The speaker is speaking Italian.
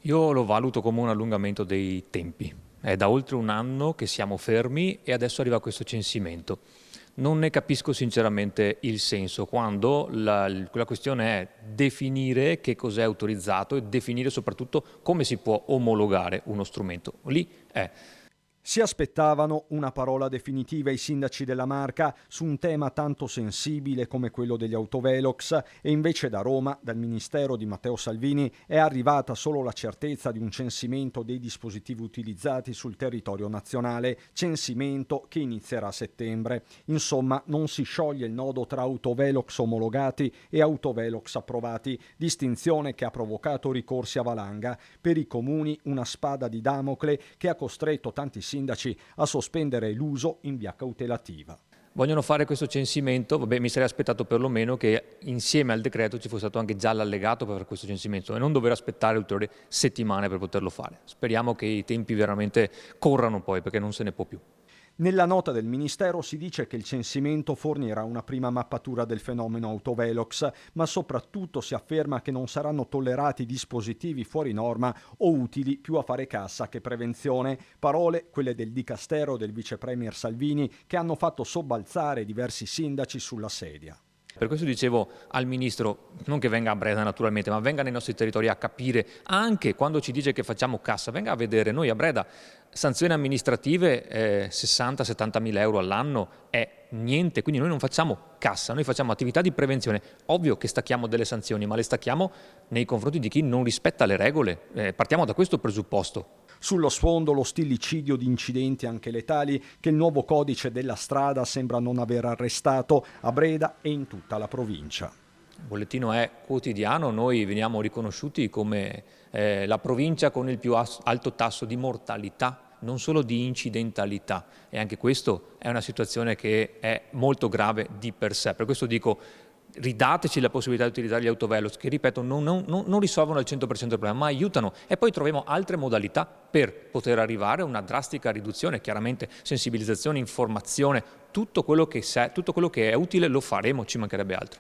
Io lo valuto come un allungamento dei tempi. È da oltre un anno che siamo fermi e adesso arriva questo censimento. Non ne capisco sinceramente il senso, quando la questione è definire che cos'è autorizzato e definire soprattutto come si può omologare uno strumento. Lì è. Si aspettavano una parola definitiva i sindaci della Marca su un tema tanto sensibile come quello degli autovelox e invece da Roma, dal Ministero di Matteo Salvini, è arrivata solo la certezza di un censimento dei dispositivi utilizzati sul territorio nazionale, censimento che inizierà a settembre. Insomma, non si scioglie il nodo tra autovelox omologati e autovelox approvati, distinzione che ha provocato ricorsi a valanga. Per i comuni una spada di Damocle che ha costretto tanti sindaci a sospendere l'uso in via cautelativa. Vogliono fare questo censimento, vabbè, mi sarei aspettato perlomeno che insieme al decreto ci fosse stato anche già l'allegato per fare questo censimento e non dover aspettare ulteriori settimane per poterlo fare. Speriamo che i tempi veramente corrano poi, perché non se ne può più. Nella nota del Ministero si dice che il censimento fornirà una prima mappatura del fenomeno autovelox, ma soprattutto si afferma che non saranno tollerati dispositivi fuori norma o utili più a fare cassa che prevenzione. Parole, quelle del dicastero del vice premier Salvini, che hanno fatto sobbalzare diversi sindaci sulla sedia. Per questo dicevo al Ministro, non che venga a Breda naturalmente, ma venga nei nostri territori a capire, anche quando ci dice che facciamo cassa, venga a vedere. Noi a Breda sanzioni amministrative 60-70 mila euro all'anno è niente, quindi noi non facciamo cassa, noi facciamo attività di prevenzione. Ovvio che stacchiamo delle sanzioni, ma le stacchiamo nei confronti di chi non rispetta le regole. Partiamo da questo presupposto. Sullo sfondo lo stillicidio di incidenti anche letali che il nuovo codice della strada sembra non aver arrestato a Breda e in tutta la provincia. Il bollettino è quotidiano, noi veniamo riconosciuti come la provincia con il più alto tasso di mortalità, non solo di incidentalità, e anche questo è una situazione che è molto grave di per sé. Per questo dico, ridateci la possibilità di utilizzare gli autovelox che, ripeto, non risolvono al 100% il problema, ma aiutano, e poi troviamo altre modalità per poter arrivare a una drastica riduzione. Chiaramente sensibilizzazione, informazione, tutto quello che è utile lo faremo, ci mancherebbe altro.